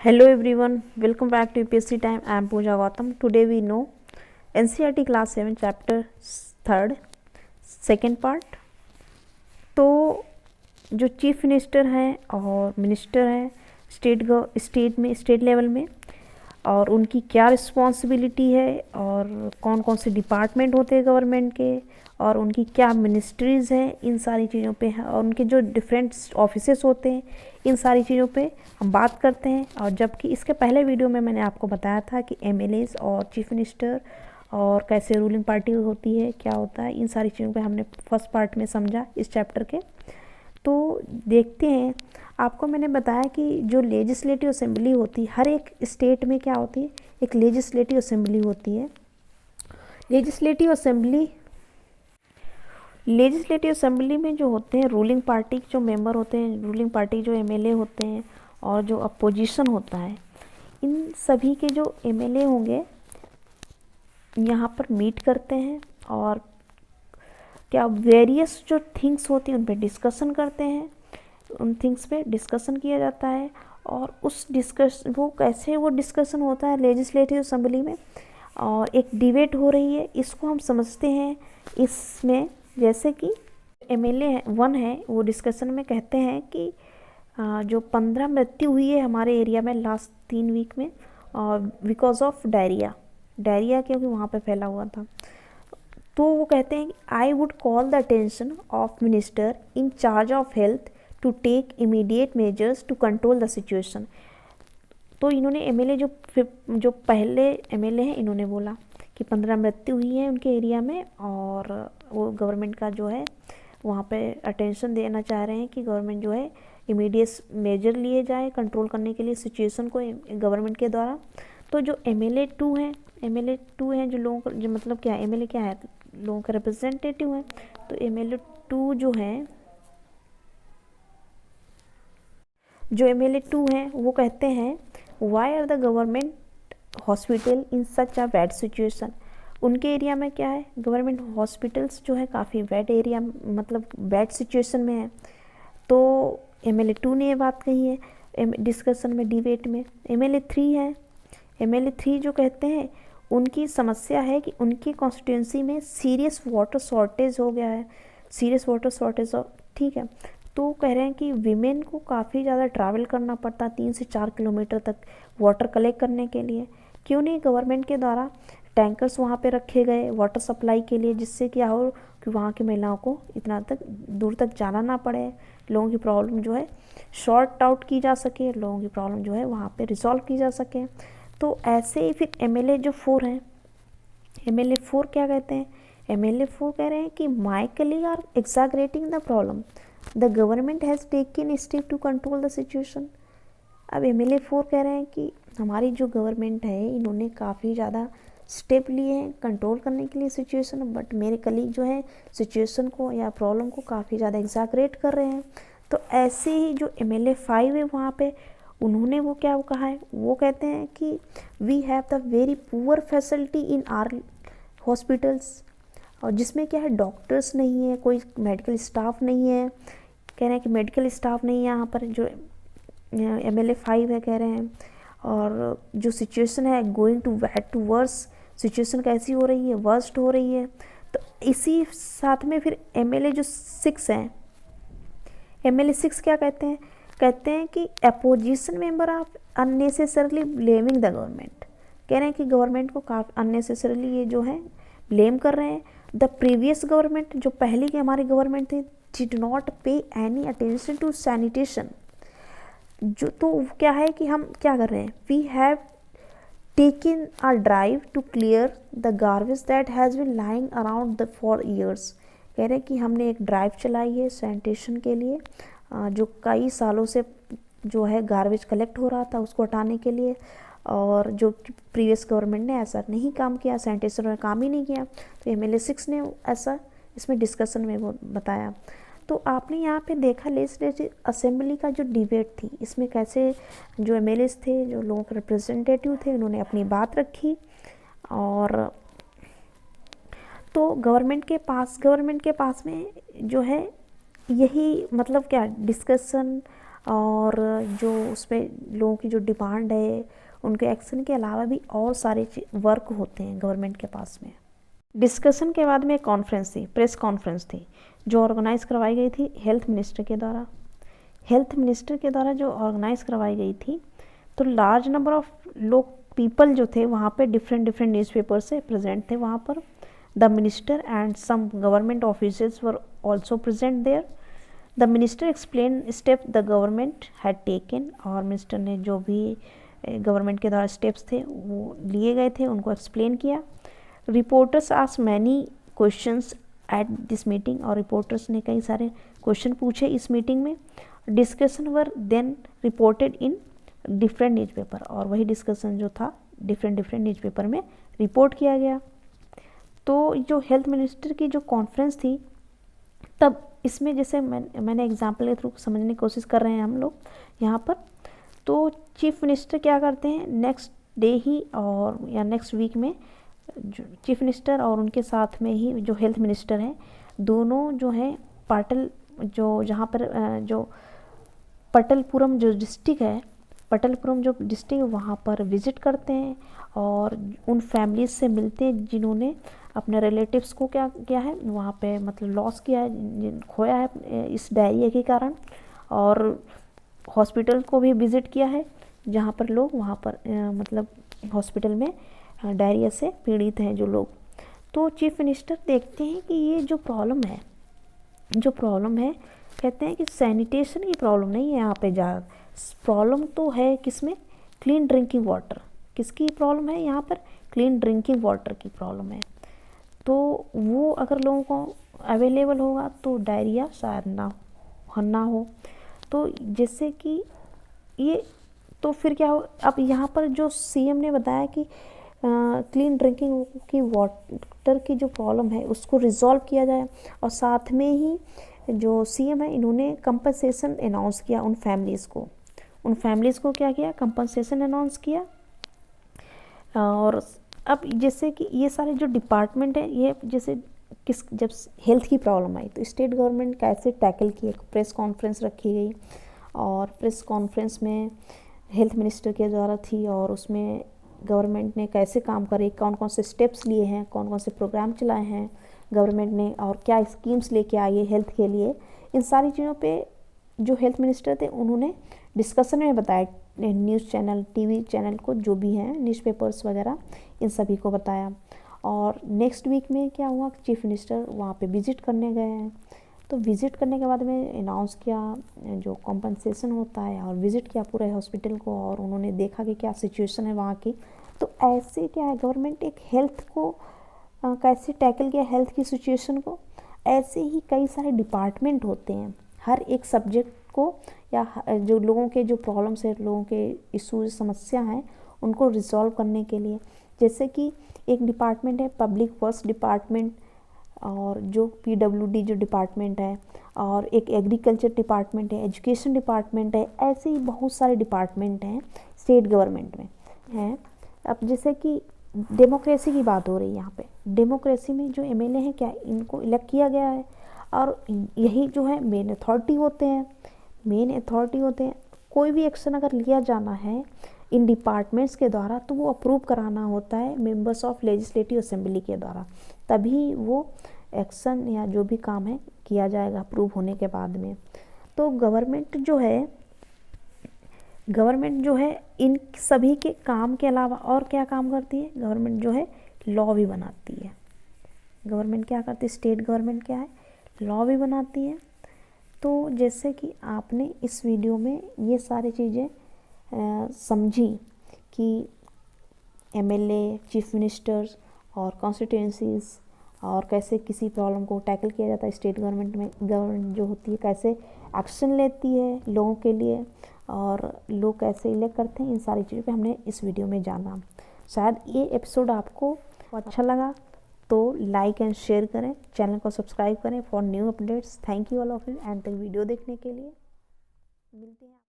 Hello everyone, welcome back to UPSC Time. I am Pooja Gautam. Today we know NCERT Class 7 Chapter 3 second part. तो जो chief minister हैं और minister हैं state level में, और उनकी क्या रिस्पॉन्सिबिलिटी है और कौन कौन से डिपार्टमेंट होते हैं गवर्नमेंट के और उनकी क्या मिनिस्ट्रीज़ हैं, इन सारी चीज़ों पे और उनके जो डिफरेंट ऑफिसेस होते हैं, इन सारी चीज़ों पे हम बात करते हैं। और जबकि इसके पहले वीडियो में मैंने आपको बताया था कि एमएलएज और चीफ मिनिस्टर और कैसे रूलिंग पार्टी होती है, क्या होता है, इन सारी चीज़ों पे हमने फर्स्ट पार्ट में समझा इस चैप्टर के। तो देखते हैं, आपको मैंने बताया कि जो लेजिस्लेटिव असेंबली होती है हर एक स्टेट में क्या होती है, एक लेजिस्लेटिव असेंबली होती है। लेजिस्लेटिव असेंबली में जो होते हैं रूलिंग पार्टी के जो मेंबर होते हैं, रूलिंग पार्टी जो एमएलए होते हैं और जो अपोजिशन होता है, इन सभी के जो एमएलए होंगे यहाँ पर मीट करते हैं और क्या वेरियस जो थिंग्स होती हैं उन पर डिस्कशन करते हैं, उन थिंग्स पे डिस्कशन किया जाता है। और उस कैसे वो डिस्कशन होता है लेजिस्लेटिव असेंबली में, और एक डिबेट हो रही है, इसको हम समझते हैं इसमें। जैसे कि एमएलए 1 है, वो डिस्कशन में कहते हैं कि जो 15 मृत्यु हुई है हमारे एरिया में लास्ट 3 वीक में बिकॉज ऑफ डायरिया क्योंकि वहाँ पे फैला हुआ था। तो वो कहते हैं कि I would call the attention of minister in charge of health to take immediate measures to control the situation. तो इन्होंने एमएलए जो पहले एमएलए हैं, इन्होंने बोला कि 15 मृत्यु हुई है उनके एरिया में और वो गवर्नमेंट का जो है वहाँ पे अटेंशन देना चाह रहे हैं कि गवर्नमेंट जो है इमीडिएट मेजर लिए जाए कंट्रोल करने के लिए सिचुएशन को गवर्नमेंट के द्वारा। तो जो एमएलए 2 हैं जो लोगों को जो मतलब क्या एमएलए क्या है, लोगों का रिप्रेजेंटेटिव है। तो एमएलए 2 जो एमएलए 2 हैं वो कहते हैं why are the government hospital in such a bad situation. उनके एरिया में क्या है, गवर्नमेंट हॉस्पिटल्स जो है काफ़ी बैड एरिया मतलब बैड सिचुएशन में है। तो एमएलए 2 ने ये बात कही है डिस्कशन में, डिबेट में। एमएलए 3 जो कहते हैं उनकी समस्या है कि उनकी कॉन्स्टिट्यूंसी में सीरियस वाटर शॉर्टेज हो गया है, ठीक है। तो कह रहे हैं कि विमेन को काफ़ी ज़्यादा ट्रैवल करना पड़ता 3 से 4 किलोमीटर तक वाटर कलेक्ट करने के लिए। क्यों नहीं गवर्नमेंट के द्वारा टैंकर्स वहाँ पे रखे गए वाटर सप्लाई के लिए, जिससे क्या हो कि वहाँ की महिलाओं को इतना तक दूर तक जाना ना पड़े, लोगों की प्रॉब्लम जो है शॉर्ट आउट की जा सके, लोगों की प्रॉब्लम जो है वहाँ पे रिजॉल्व की जा सके। तो ऐसे ही फिर एमएलए जो 4 हैं, एमएलए 4 क्या कहते हैं, एमएलए 4 कह रहे हैं कि my colleague are exaggerating the problem, the government has taken step to control the situation. अब एमएलए 4 कह रहे हैं कि हमारी जो गवर्नमेंट है इन्होंने काफ़ी ज़्यादा स्टेप लिए हैं कंट्रोल करने के लिए सिचुएशन, बट मेरे कलीग जो है सिचुएशन को या प्रॉब्लम को काफ़ी ज़्यादा एग्जैगरेट कर रहे हैं। तो ऐसे ही जो एमएलए 5 है वहाँ पे उन्होंने वो क्या कहा है, वो कहते हैं कि we have the very poor facility in our hospitals, और जिसमें क्या है डॉक्टर्स नहीं है, कोई मेडिकल स्टाफ नहीं है। कह रहे हैं कि मेडिकल स्टाफ नहीं है यहाँ पर, जो एमएलए 5 है कह रहे हैं। और जो सिचुएशन है going to bad to worse, situation कैसी हो रही है, वर्स्ट हो रही है। तो इसी साथ में फिर एमएलए जो 6 हैं, एमएलए 6 क्या कहते हैं कि opposition member of unnecessarily blaming the government. कह रहे हैं कि गवर्नमेंट को काफ़ी अननेसेसरली ये जो है ब्लेम कर रहे हैं। द प्रीवियस गवर्नमेंट, जो पहले की हमारी गवर्नमेंट थी, डिड नॉट पे एनी अटेंशन टू सैनिटेशन। जो तो क्या है कि हम क्या कर रहे हैं, we have taken a drive to clear the garbage that has been lying around the for years. कह रहे हैं कि हमने एक ड्राइव चलाई है सैनिटेशन के लिए, जो कई सालों से जो है गार्बेज कलेक्ट हो रहा था उसको हटाने के लिए, और जो प्रीवियस गवर्नमेंट ने ऐसा नहीं काम किया, सैनिटेशन में काम ही नहीं किया। तो एमएलए 6 ने ऐसा इसमें डिस्कशन में वो बताया। तो आपने यहाँ पे देखा लेजिस्लेटिव असेंबली का जो डिबेट थी, इसमें कैसे जो एमएलएस थे, जो लोगों के रिप्रेजेंटेटिव थे, उन्होंने अपनी बात रखी। और तो गवर्नमेंट के पास में जो है यही मतलब क्या डिस्कशन और जो उसमें लोगों की जो डिमांड है, उनके एक्शन के अलावा भी और सारे वर्क होते हैं गवर्नमेंट के पास में। डिस्कशन के बाद में एक कॉन्फ्रेंस थी, प्रेस कॉन्फ्रेंस थी, जो ऑर्गेनाइज करवाई गई थी हेल्थ मिनिस्टर के द्वारा। हेल्थ मिनिस्टर के द्वारा जो ऑर्गेनाइज करवाई गई थी, तो लार्ज नंबर ऑफ लोग पीपल जो थे वहाँ पे डिफरेंट न्यूज़पेपर से प्रेजेंट थे वहाँ पर। The minister and some government officers were also present there. The minister explain step the government had taken, और मिनिस्टर ने जो भी गवर्नमेंट के द्वारा स्टेप्स थे वो लिए गए थे उनको एक्सप्लेन किया। Reporters ask many questions at this meeting, और रिपोर्टर्स ने कई सारे क्वेश्चन पूछे इस मीटिंग में। Discussion were then reported in different newspaper, और वही डिस्कशन जो था डिफरेंट न्यूज़पेपर में रिपोर्ट किया गया। तो जो हेल्थ मिनिस्टर की जो कॉन्फ्रेंस थी, तब इसमें जैसे मैंने एग्जाम्पल के थ्रू समझने की कोशिश कर रहे हैं हम लोग यहाँ पर। तो चीफ मिनिस्टर क्या करते हैं, नेक्स्ट डे ही और या नेक्स्ट वीक में जो चीफ मिनिस्टर और उनके साथ में ही जो हेल्थ मिनिस्टर हैं, दोनों जो हैं पाटल, जो जहाँ पर जो पटलपुरम जो डिस्ट्रिक्ट है, पटलपुरम जो डिस्ट्रिक्ट है वहाँ पर विज़िट करते हैं और उन फैमिलीज से मिलते हैं जिन्होंने अपने रिलेटिव्स को क्या किया है वहाँ पे, मतलब लॉस किया है, खोया है इस डायरिया के कारण। और हॉस्पिटल को भी विज़िट किया है जहाँ पर लोग वहाँ पर मतलब हॉस्पिटल में डायरिया से पीड़ित हैं जो लोग। तो चीफ मिनिस्टर देखते हैं कि ये जो प्रॉब्लम है, कहते हैं कि सैनिटेशन की प्रॉब्लम नहीं है यहाँ पे, ज़्यादा प्रॉब्लम तो है किसमें, क्लीन ड्रिंकिंग वाटर। किसकी प्रॉब्लम है यहाँ पर, क्लीन ड्रिंकिंग वाटर की प्रॉब्लम है। तो वो अगर लोगों को अवेलेबल होगा तो डायरिया शायद ना हो। तो जैसे कि ये, तो फिर क्या हो, अब यहाँ पर जो सीएम ने बताया कि क्लीन ड्रिंकिंग की वाटर की जो प्रॉब्लम है उसको रिजॉल्व किया जाए, और साथ में ही जो सीएम है इन्होंने कंपनसेशन अनाउंस किया उन फैमिलीज़ को क्या किया, कंपनसेशन अनाउंस किया। और अब जैसे कि ये सारे जो डिपार्टमेंट है, ये जैसे जब हेल्थ की प्रॉब्लम आई तो स्टेट गवर्नमेंट कैसे टैकल किए, प्रेस कॉन्फ्रेंस रखी गई, और प्रेस कॉन्फ्रेंस में हेल्थ मिनिस्टर के द्वारा थी, और उसमें गवर्नमेंट ने कैसे काम करे, कौन कौन से स्टेप्स लिए हैं, कौन कौन से प्रोग्राम चलाए हैं गवर्नमेंट ने, और क्या स्कीम्स लेके आई है हेल्थ के लिए। इन सारी चीज़ों पे जो हेल्थ मिनिस्टर थे उन्होंने डिस्कशन में बताया, न्यूज़ चैनल, टीवी चैनल को, जो भी हैं न्यूज़पेपर्स वगैरह, इन सभी को बताया। और नेक्स्ट वीक में क्या हुआ, चीफ मिनिस्टर वहाँ पे विज़िट करने गए हैं। तो विज़िट करने के बाद में अनाउंस किया जो कॉम्पनसेशन होता है, और विज़िट किया पूरे हॉस्पिटल को, और उन्होंने देखा कि क्या सिचुएशन है वहाँ की। तो ऐसे क्या है, गवर्नमेंट एक हेल्थ को कैसे टैकल किया, हेल्थ की सिचुएशन को। ऐसे ही कई सारे डिपार्टमेंट होते हैं हर एक सब्जेक्ट को, या जो लोगों के जो प्रॉब्लम्स है, लोगों के इशूज, समस्या हैं, उनको रिजॉल्व करने के लिए। जैसे कि एक डिपार्टमेंट है पब्लिक वर्क्स डिपार्टमेंट, और जो पीडब्ल्यूडी जो डिपार्टमेंट है, और एक एग्रीकल्चर डिपार्टमेंट है, एजुकेशन डिपार्टमेंट है। ऐसे ही बहुत सारे डिपार्टमेंट हैं स्टेट गवर्नमेंट में हैं। अब जैसे कि डेमोक्रेसी की बात हो रही है यहाँ पे, डेमोक्रेसी में जो एमएलए हैं क्या, इनको इलेक्ट किया गया है, और यही जो है मेन अथॉरिटी होते हैं। कोई भी एक्शन अगर लिया जाना है इन डिपार्टमेंट्स के द्वारा, तो वो अप्रूव कराना होता है मेंबर्स ऑफ लेजिस्लेटिव असेंबली के द्वारा, तभी वो एक्शन या जो भी काम है किया जाएगा अप्रूव होने के बाद में। तो गवर्नमेंट जो है इन सभी के काम के अलावा और क्या काम करती है, गवर्नमेंट जो है लॉ भी बनाती है। गवर्नमेंट क्या करती है, स्टेट गवर्नमेंट क्या है, लॉ भी बनाती है। तो जैसे कि आपने इस वीडियो में ये सारी चीज़ें समझी कि एमएलए, चीफ मिनिस्टर्स और कॉन्स्टिट्यूंसीज, और कैसे किसी प्रॉब्लम को टैकल किया जाता है स्टेट गवर्नमेंट जो होती है कैसे एक्शन लेती है लोगों के लिए, और लोग कैसे इलेक्ट करते हैं। इन सारी चीज़ों पे हमने इस वीडियो में जाना। शायद ये एपिसोड आपको अच्छा लगा तो लाइक एंड शेयर करें, चैनल को सब्सक्राइब करें for new updates. Thank you all of you and तक वीडियो देखने के लिए। मिलते हैं।